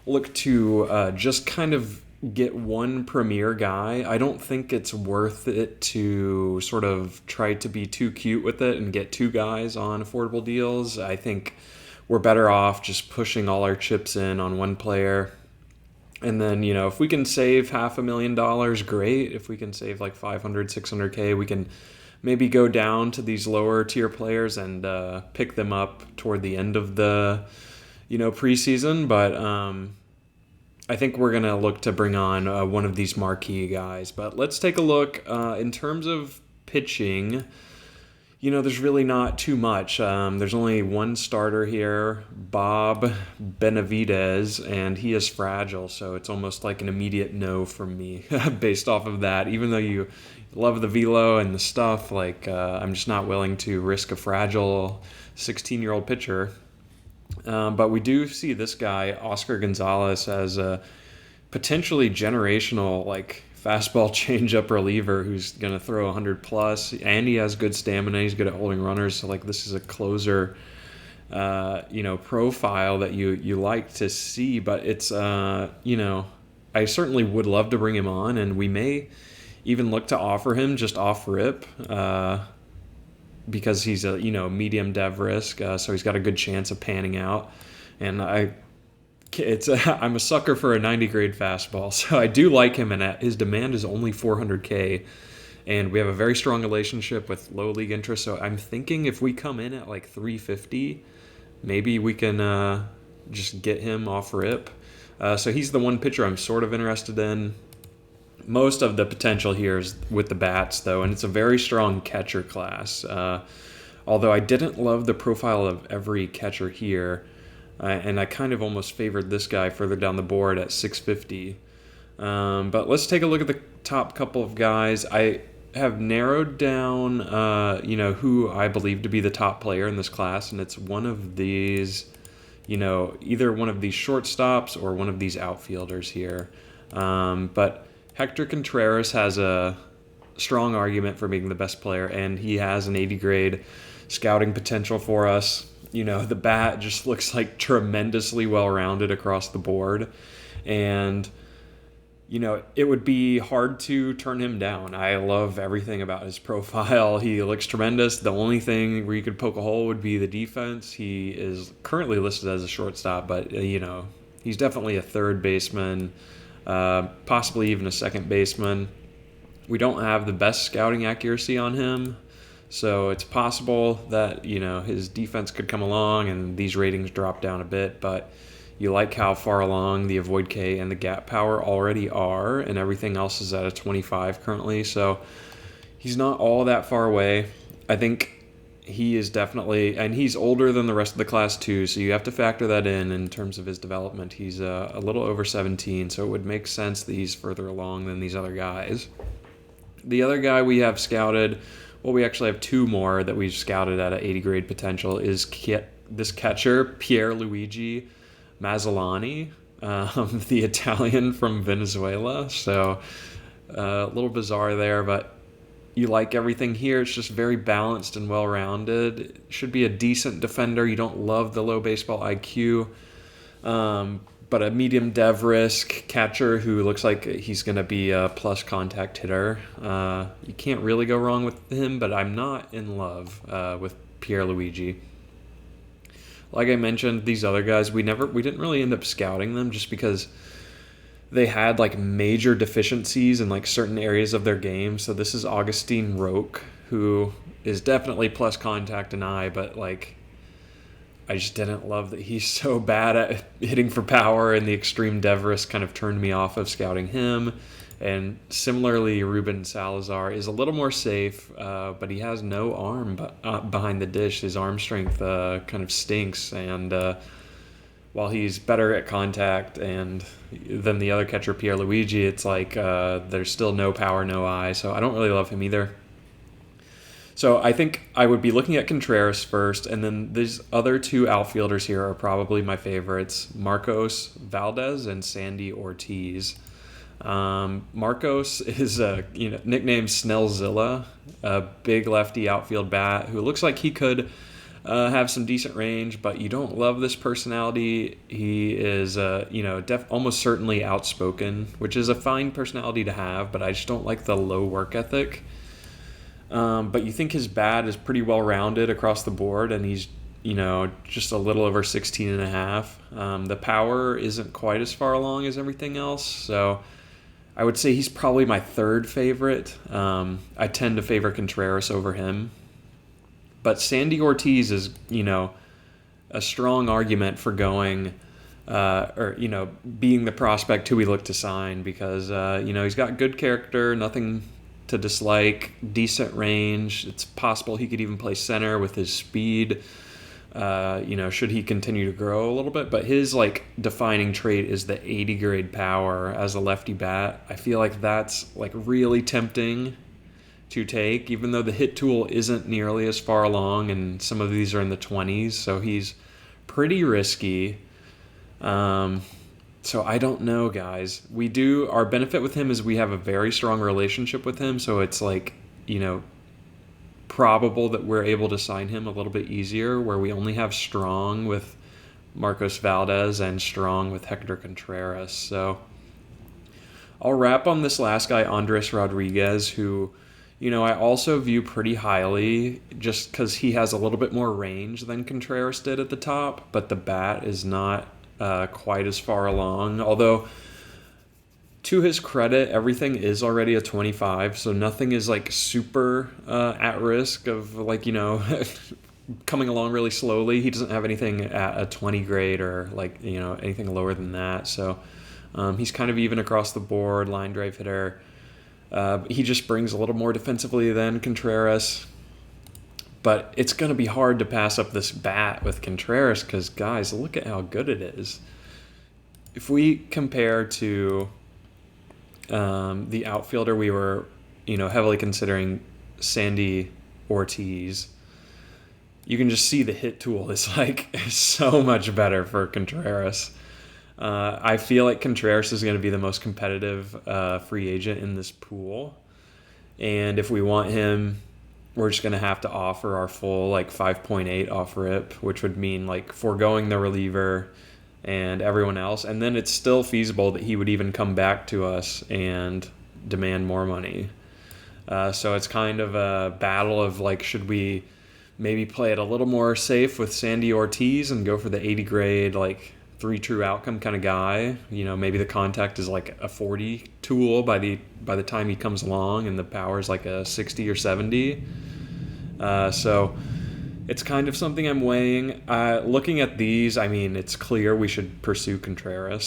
look to just kind of get one premier guy. I don't think it's worth it to sort of try to be too cute with it and get 2 guys on affordable deals. I think we're better off just pushing all our chips in on one player. And then, if we can save $500,000, great. If we can save like $500,000, $600K, we can maybe go down to these lower tier players and pick them up toward the end of the preseason. But I think we're going to look to bring on one of these marquee guys. But let's take a look. In terms of pitching, there's really not too much. There's only one starter here, Bob Benavidez, and he is fragile. So it's almost like an immediate no from me based off of that. Even though you love the velo and the stuff, I'm just not willing to risk a fragile 16-year-old pitcher. But we do see this guy, Oscar Gonzalez, as a potentially generational, fastball changeup reliever who's going to throw 100 plus, and he has good stamina. He's good at holding runners. So this is a closer, profile that you like to see. But it's, I certainly would love to bring him on, and we may even look to offer him just off rip. Because he's a medium dev risk, so he's got a good chance of panning out. And I'm a sucker for a 90 grade fastball, so I do like him, and his demand is only $400K. And we have a very strong relationship with low league interest. So I'm thinking if we come in at like 350, maybe we can just get him off rip. So he's the one pitcher I'm sort of interested in. Most of the potential here is with the bats, though, and it's a very strong catcher class. Although I didn't love the profile of every catcher here, and I kind of almost favored this guy further down the board at 650. But let's take a look at the top couple of guys. I have narrowed down, who I believe to be the top player in this class, and it's one of these, either one of these shortstops or one of these outfielders here. But Hector Contreras has a strong argument for being the best player, and he has an 80 grade scouting potential for us. The bat just looks like tremendously well-rounded across the board, and it would be hard to turn him down. I love everything about his profile. He looks tremendous. The only thing where you could poke a hole would be the defense. He is currently listed as a shortstop, but he's definitely a third baseman, possibly even a second baseman. We don't have the best scouting accuracy on him, so it's possible that his defense could come along and these ratings drop down a bit, but you like how far along the avoid K and the gap power already are, and everything else is at a 25 currently, so he's not all that far away. I think he is definitely, and he's older than the rest of the class too, so you have to factor that in terms of his development. He's a little over 17, so it would make sense that he's further along than these other guys. The other guy we have scouted, well, we actually have two more that we've scouted at an 80 grade potential, is this catcher, Pierluigi Mazzolani, the Italian from Venezuela. So a little bizarre there, but you like everything here. It's just very balanced and well-rounded. It should be a decent defender. You don't love the low baseball IQ, but a medium dev risk catcher who looks like he's going to be a plus contact hitter. You can't really go wrong with him, but I'm not in love with Pierluigi. Like I mentioned, these other guys, we didn't really end up scouting them just because they had like major deficiencies in like certain areas of their game. So this is Augustine Roque, who is definitely plus contact and eye, but like I just didn't love that he's so bad at hitting for power, and the extreme dev risk kind of turned me off of scouting him. And similarly, Ruben Salazar is a little more safe, but he has no arm behind the dish. His arm strength kind of stinks, and while he's better at contact and than the other catcher, Pierluigi, it's like there's still no power, no eye, so I don't really love him either. So I think I would be looking at Contreras first, and then these other two outfielders here are probably my favorites, Marcos Valdez and Sandy Ortiz. Marcos is nicknamed Snellzilla, a big lefty outfield bat who looks like he could have some decent range, but you don't love this personality. He is almost certainly outspoken, which is a fine personality to have, but I just don't like the low work ethic. But you think his bat is pretty well rounded across the board, and he's just a little over 16 and a half. The power isn't quite as far along as everything else, so I would say he's probably my third favorite. I tend to favor Contreras over him. But Sandy Ortiz is, a strong argument for going, being the prospect who we look to sign because, he's got good character, nothing to dislike, decent range. It's possible he could even play center with his speed. Should he continue to grow a little bit, but his defining trait is the 80 grade power as a lefty bat. I feel like that's really tempting to take, even though the hit tool isn't nearly as far along, and some of these are in the 20s, so he's pretty risky. So I don't know, guys. Our benefit with him is we have a very strong relationship with him, so it's probable that we're able to sign him a little bit easier, where we only have strong with Marcos Valdez and strong with Hector Contreras. So I'll wrap on this last guy, Andres Rodriguez, who, I also view pretty highly just because he has a little bit more range than Contreras did at the top, but the bat is not quite as far along. Although To his credit, everything is already a 25, so nothing is like super at risk of like, coming along really slowly. He doesn't have anything at a 20 grade or like, anything lower than that. So he's kind of even across the board, line drive hitter. He just brings a little more defensively than Contreras. But it's going to be hard to pass up this bat with Contreras because, guys, look at how good it is. If we compare to the outfielder we were, heavily considering, Sandy Ortiz, you can just see the hit tool is like so much better for Contreras. I feel like Contreras is going to be the most competitive free agent in this pool. And if we want him, we're just going to have to offer our full like 5.8 off rip, which would mean like foregoing the reliever and everyone else. And then it's still feasible that he would even come back to us and demand more money. So it's kind of a battle of like, should we maybe play it a little more safe with Sandy Ortiz and go for the 80 grade, like 3 true outcome kind of guy? Maybe the contact is like a 40 tool by the time he comes along, and the power is like a 60 or 70. So it's kind of something I'm weighing. Looking at these, I mean, it's clear we should pursue Contreras.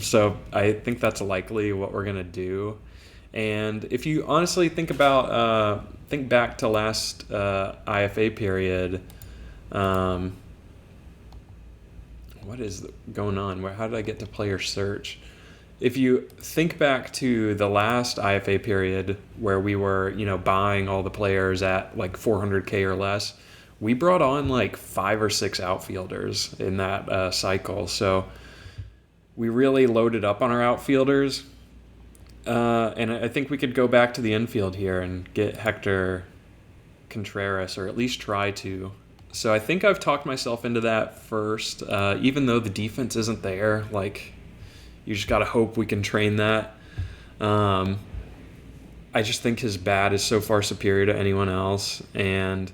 So I think that's likely what we're gonna do. And if you honestly think back to last IFA period. What is going on? How did I get to player search? If you think back to the last IFA period where we were, buying all the players at like 400K or less, we brought on like 5 or 6 outfielders in that cycle. So we really loaded up on our outfielders. And I think we could go back to the infield here and get Hector Contreras, or at least try to. So I think I've talked myself into that first, even though the defense isn't there. Like, you just got to hope we can train that. I just think his bat is so far superior to anyone else. And,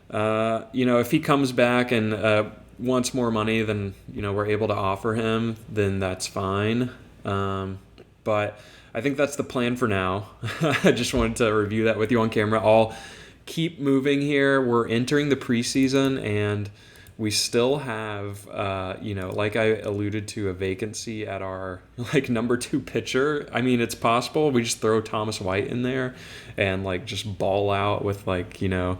if he comes back and wants more money than, we're able to offer him, then that's fine. But I think that's the plan for now. I just wanted to review that with you on camera. I'll keep moving here. We're entering the preseason, and we still have, like I alluded to, a vacancy at our like number 2 pitcher. I mean, it's possible we just throw Thomas White in there and like just ball out with like, a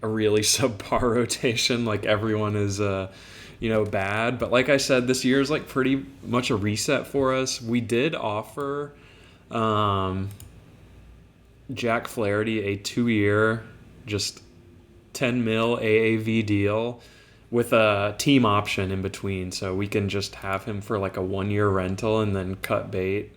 really subpar rotation. Like everyone is, bad. But like I said, this year is like pretty much a reset for us. We did offer Jack Flaherty a 2-year, just $10 million AAV deal with a team option in between, so we can just have him for like a 1-year rental and then cut bait,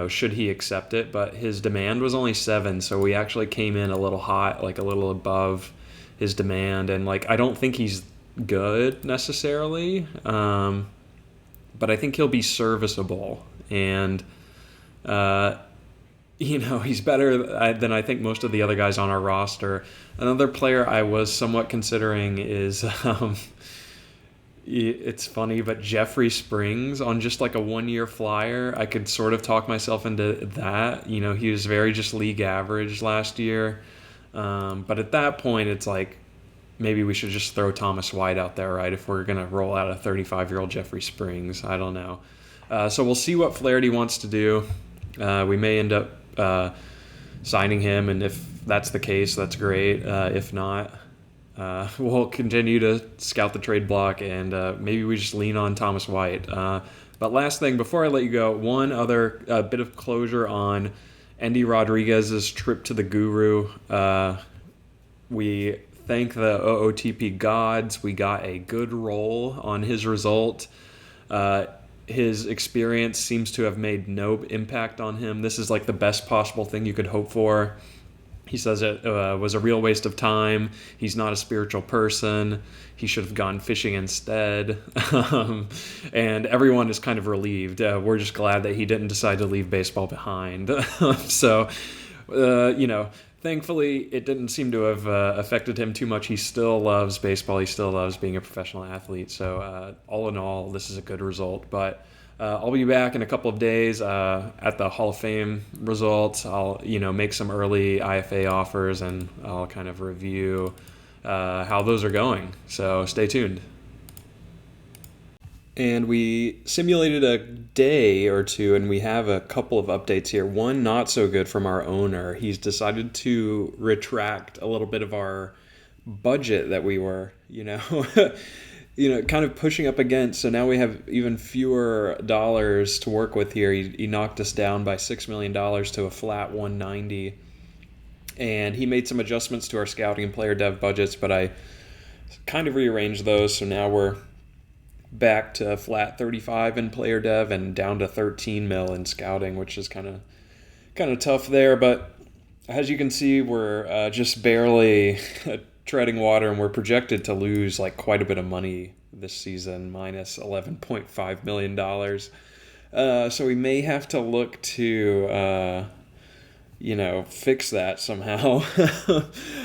should he accept it. But his demand was only 7, so we actually came in a little hot, like a little above his demand. And like, I don't think he's good necessarily, but I think he'll be serviceable. And he's better than I think most of the other guys on our roster. Another player I was somewhat considering is, it's funny, but Jeffrey Springs on just like a 1-year flyer. I could sort of talk myself into that. He was very just league average last year. But at that point, it's like, maybe we should just throw Thomas White out there, right? If we're going to roll out a 35-year-old Jeffrey Springs. I don't know. So we'll see what Flaherty wants to do. We may end up signing him, and if that's the case, that's great. If not, we'll continue to scout the trade block, and maybe we just lean on Thomas White. But last thing, before I let you go, one other bit of closure on Andy Rodriguez's trip to the Guru. We thank the OOTP gods. We got a good roll on his result. His experience seems to have made no impact on him. This is like the best possible thing you could hope for. He says it was a real waste of time. He's not a spiritual person. He should have gone fishing instead. And everyone is kind of relieved. We're just glad that he didn't decide to leave baseball behind. So, thankfully, it didn't seem to have affected him too much. He still loves baseball. He still loves being a professional athlete. So all in all, this is a good result. But I'll be back in a couple of days at the Hall of Fame results. I'll make some early IFA offers, and I'll kind of review how those are going. So stay tuned. And we simulated a day or two, and we have a couple of updates here. One not so good from our owner. He's decided to retract a little bit of our budget that we were, kind of pushing up against. So now we have even fewer dollars to work with here. He knocked us down by $6 million to a flat 190. And he made some adjustments to our scouting and player dev budgets, but I kind of rearranged those. So now we're back to flat 35 in player dev and down to 13 mil in scouting, which is kind of tough there. But as you can see, we're just barely treading water, and we're projected to lose like quite a bit of money this season, minus $11.5 million. So we may have to look to fix that somehow.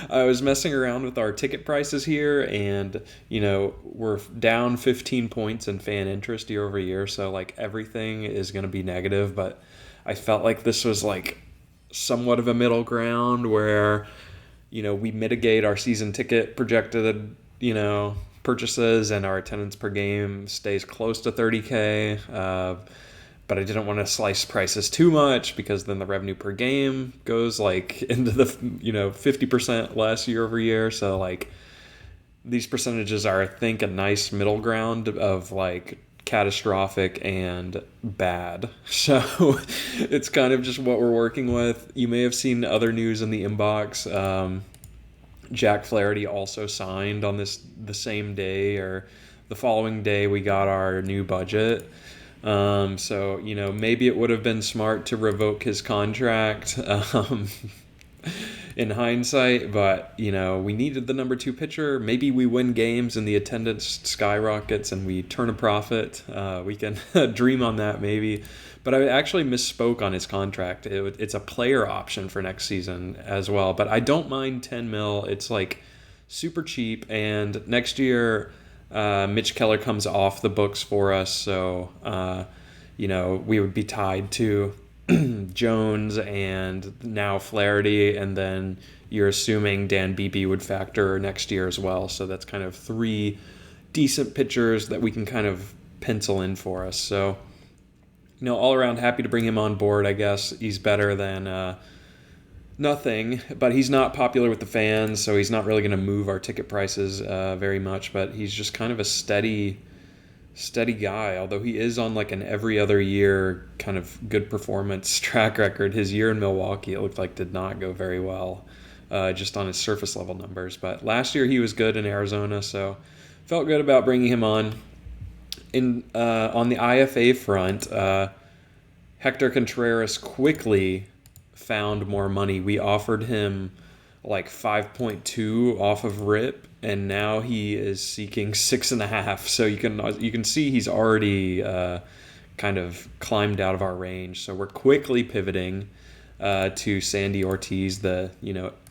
I was messing around with our ticket prices here, and we're down 15 points in fan interest year over year, so like everything is going to be negative. But I felt like this was like somewhat of a middle ground where we mitigate our season ticket projected purchases, and our attendance per game stays close to 30K. But I didn't want to slice prices too much, because then the revenue per game goes like into the 50% less year over year. So like these percentages are, I think, a nice middle ground of like catastrophic and bad. So it's kind of just what we're working with. You may have seen other news in the inbox. Jack Flaherty also signed on the same day or the following day we got our new budget. So maybe it would have been smart to revoke his contract in hindsight, but we needed the number 2 pitcher. Maybe we win games and the attendance skyrockets and we turn a profit. We can dream on that maybe. But I actually misspoke on his contract. It's a player option for next season as well. But I don't mind 10 mil. It's like super cheap. And next year, Mitch Keller comes off the books for us. So, we would be tied to Jones and now Flaherty. And then you're assuming Dan Beebe would factor next year as well. So that's kind of 3 decent pitchers that we can kind of pencil in for us. So, all around happy to bring him on board, I guess. He's better than nothing, but he's not popular with the fans, so he's not really going to move our ticket prices very much, but he's just kind of a steady guy, although he is on like an every other year kind of good performance track record. His year in Milwaukee, it looked like, did not go very well, just on his surface level numbers, but last year he was good in Arizona, so felt good about bringing him on. On the IFA front, Hector Contreras quickly found more money. We offered him like 5.2 off of RIP, and now he is seeking 6.5. So you can see he's already kind of climbed out of our range. So we're quickly pivoting to Sandy Ortiz, the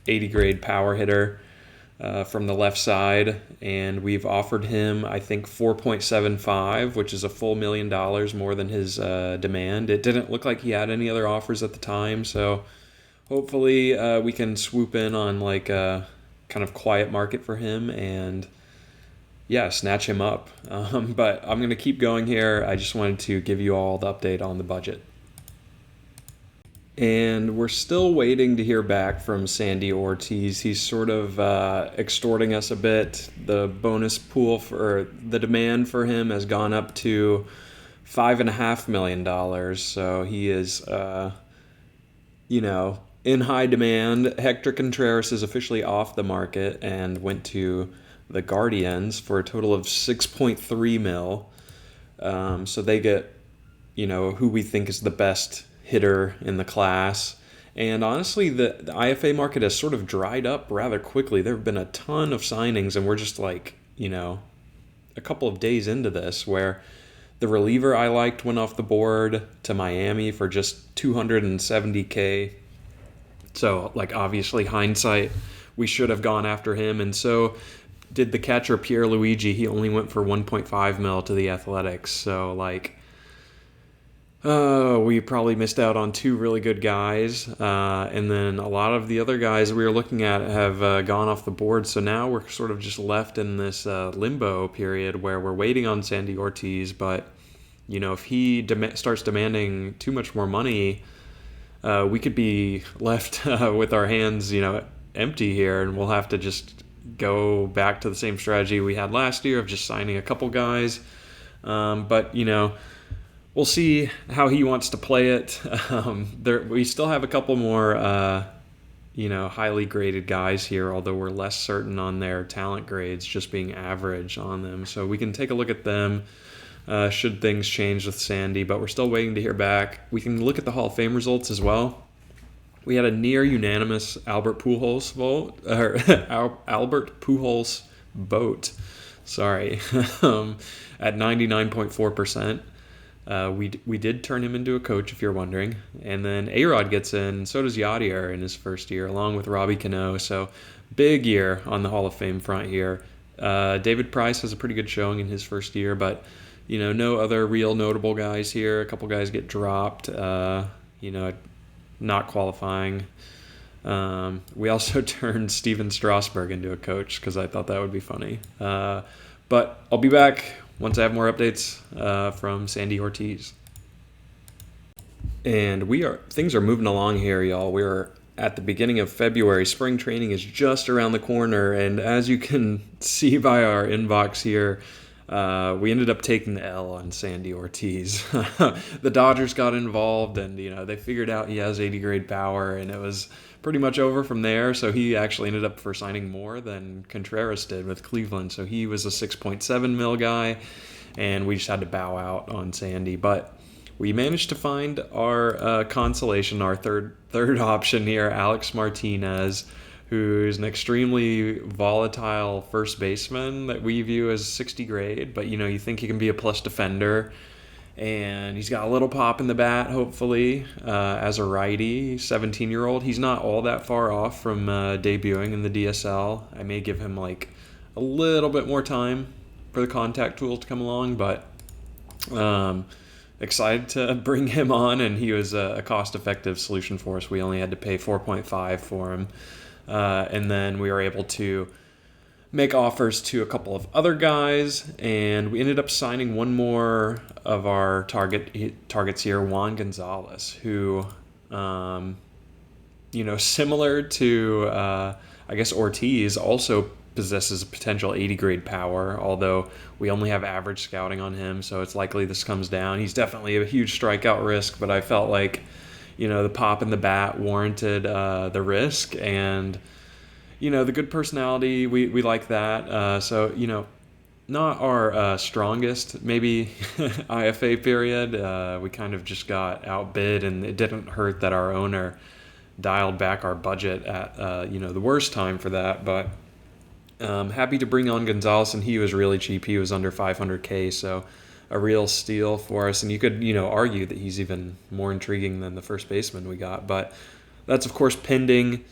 80 grade power hitter. From the left side, and we've offered him, I think, 4.75, which is a full $1 million more than his demand. It didn't look like he had any other offers at the time, so hopefully we can swoop in on like a kind of quiet market for him and snatch him up. But I'm going to keep going here. I just wanted to give you all the update on the budget. And we're still waiting to hear back from Sandy Ortiz. He's sort of extorting us a bit. The bonus pool for the demand for him has gone up to $5.5 million. So he is, in high demand. Hector Contreras is officially off the market and went to the Guardians for a total of $6.3 mil. So they get, who we think is the best hitter in the class. And honestly, the IFA market has sort of dried up rather quickly. There have been a ton of signings, and we're just like, a couple of days into this, where the reliever I liked went off the board to Miami for just $270K. So, like, obviously, hindsight, we should have gone after him. And so did the catcher Pierluigi. He only went for 1.5 mil to the Athletics. So, like, We probably missed out on two really good guys, and then a lot of the other guys we were looking at have gone off the board. So now we're sort of just left in this limbo period where we're waiting on Sandy Ortiz. But if he starts demanding too much more money, we could be left with our hands, empty here, and we'll have to just go back to the same strategy we had last year of just signing a couple guys. But we'll see how he wants to play it. We still have a couple more, highly graded guys here, although we're less certain on their talent grades just being average on them. So we can take a look at them should things change with Sandy, but we're still waiting to hear back. We can look at the Hall of Fame results as well. We had a near unanimous Albert Pujols vote, or Albert Pujols vote. Sorry, at 99.4%. We did turn him into a coach, if you're wondering. And then A-Rod gets in, so does Yadier in his first year, along with Robbie Cano. So big year on the Hall of Fame front here. David Price has a pretty good showing in his first year, but no other real notable guys here. A couple guys get dropped, not qualifying. We also turned Steven Strasburg into a coach because I thought that would be funny. But I'll be back once I have more updates from Sandy Ortiz. And things are moving along here, y'all. We're at the beginning of February. Spring training is just around the corner, and as you can see by our inbox here, we ended up taking the L on Sandy Ortiz. The Dodgers got involved, and they figured out he has 80 grade power, and it was pretty much over from there. So he actually ended up for signing more than Contreras did with Cleveland. So he was a 6.7 mil guy, and we just had to bow out on Sandy. But we managed to find our consolation, our third option here, Alex Martinez, who's an extremely volatile first baseman that we view as 60 grade. But, you think he can be a plus defender. And he's got a little pop in the bat, hopefully, as a righty, 17-year-old. He's not all that far off from debuting in the DSL. I may give him, a little bit more time for the contact tools to come along, but excited to bring him on, and he was a cost-effective solution for us. We only had to pay $4.5 for him. And then we were able to make offers to a couple of other guys, and we ended up signing one more of our targets here, Juan Gonzalez, who, similar to, I guess, Ortiz, also possesses a potential 80 grade power, although we only have average scouting on him, so it's likely this comes down. He's definitely a huge strikeout risk, but I felt like, the pop in the bat warranted the risk, and the good personality, we like that. So, not our strongest, maybe, IFA period. We kind of just got outbid, and it didn't hurt that our owner dialed back our budget at, the worst time for that. But happy to bring on Gonzalez, and he was really cheap. He was under $500K, so a real steal for us. And you could, argue that he's even more intriguing than the first baseman we got. But that's, of course, pending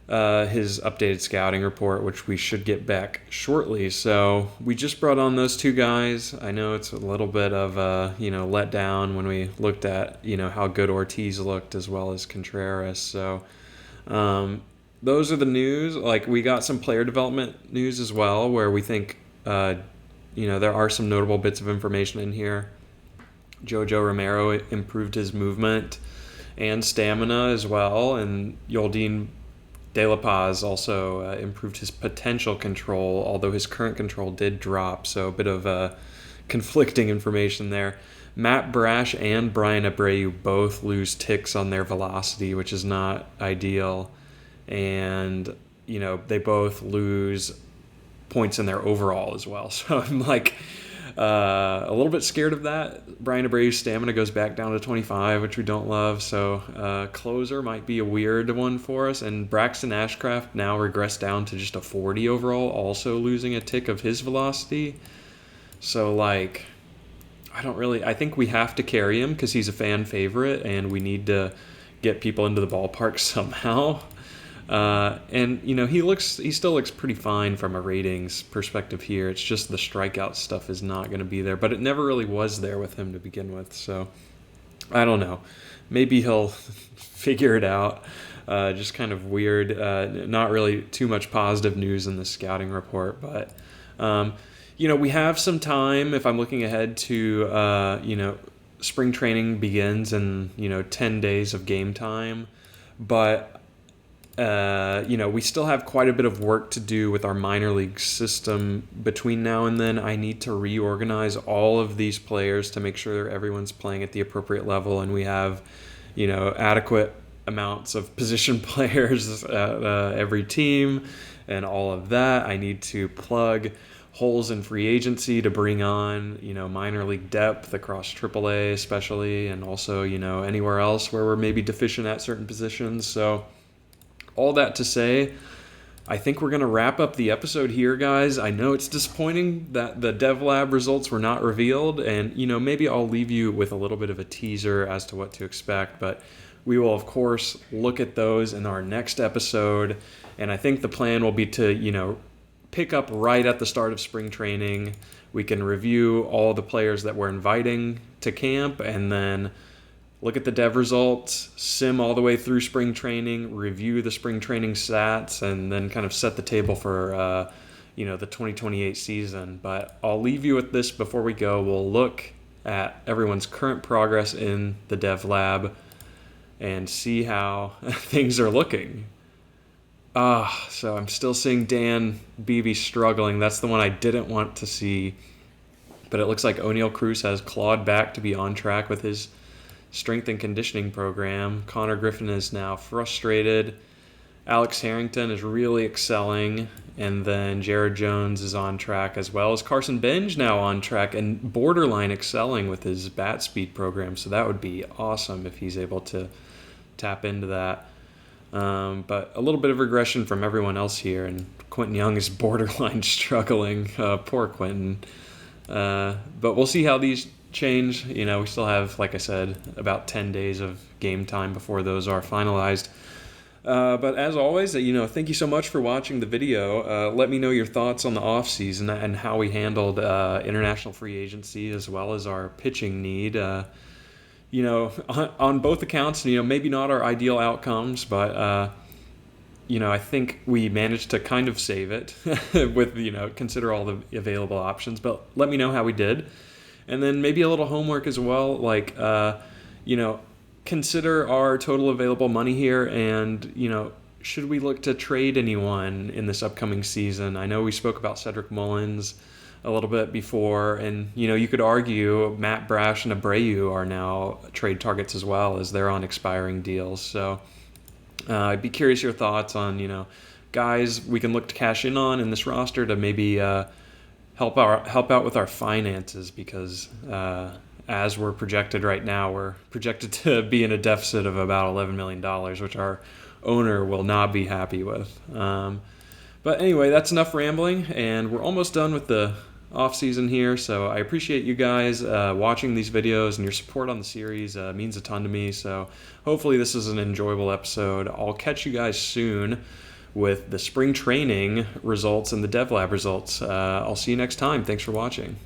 his updated scouting report, which we should get back shortly. So we just brought on those two guys. I know it's a little bit of a let down when we looked at how good Ortiz looked as well as Contreras. So those are the news. We got some player development news as well, where we think there are some notable bits of information in here. Jojo Romero improved his movement and stamina as well, and Yoldin De La Paz also improved his potential control, although his current control did drop, so a bit of conflicting information there. Matt Brash and Brian Abreu both lose ticks on their velocity, which is not ideal, and they both lose points in their overall as well. So I'm a little bit scared of that. Brian Abreu's stamina goes back down to 25, which we don't love. So closer might be a weird one for us. And Braxton Ashcraft now regressed down to just a 40 overall, also losing a tick of his velocity. So I think we have to carry him because he's a fan favorite, and we need to get people into the ballpark somehow. And he still looks pretty fine from a ratings perspective here. It's just the strikeout stuff is not going to be there, but it never really was there with him to begin with. So I don't know. Maybe he'll figure it out. Just kind of weird. Not really too much positive news in the scouting report, but we have some time. If I'm looking ahead to spring training begins in 10 days of game time, but we still have quite a bit of work to do with our minor league system between now and then. I need to reorganize all of these players to make sure everyone's playing at the appropriate level and we have, adequate amounts of position players at every team and all of that. I need to plug holes in free agency to bring on, minor league depth across AAA especially, and also, anywhere else where we're maybe deficient at certain positions. So all that to say, I think we're going to wrap up the episode here, guys. I know it's disappointing that the Dev Lab results were not revealed, and, maybe I'll leave you with a little bit of a teaser as to what to expect, but we will, of course, look at those in our next episode, and I think the plan will be to, pick up right at the start of spring training. We can review all the players that we're inviting to camp, and then look at the dev results, sim all the way through spring training, review the spring training stats, and then kind of set the table for, the 2028 season. But I'll leave you with this before we go. We'll look at everyone's current progress in the dev lab and see how things are looking. So I'm still seeing Dan Beebe struggling. That's the one I didn't want to see. But it looks like O'Neal Cruz has clawed back to be on track with his strength and conditioning program. Connor Griffin is now frustrated. Alex Harrington is really excelling. And then Jared Jones is on track, as well as Carson Benj now on track and borderline excelling with his bat speed program. So that would be awesome if he's able to tap into that. But a little bit of regression from everyone else here. And Quentin Young is borderline struggling. Poor Quentin. But we'll see how these change. We still have, like I said, about 10 days of game time before those are finalized. But as always, thank you so much for watching the video. Let me know your thoughts on the off season and how we handled international free agency as well as our pitching need. On both accounts, maybe not our ideal outcomes, but I think we managed to kind of save it with, consider all the available options. But let me know how we did. And then maybe a little homework as well, like, consider our total available money here and, should we look to trade anyone in this upcoming season? I know we spoke about Cedric Mullins a little bit before, and, you could argue Matt Brash and Abreu are now trade targets as well, as they're on expiring deals. So I'd be curious your thoughts on, guys we can look to cash in on in this roster to maybe help out with our finances, because as we're projected right now, we're projected to be in a deficit of about $11 million, which our owner will not be happy with. But anyway, that's enough rambling, and we're almost done with the off season here. So I appreciate you guys watching these videos, and your support on the series means a ton to me. So hopefully this is an enjoyable episode. I'll catch you guys soon with the spring training results and the dev lab results. I'll see you next time. Thanks for watching.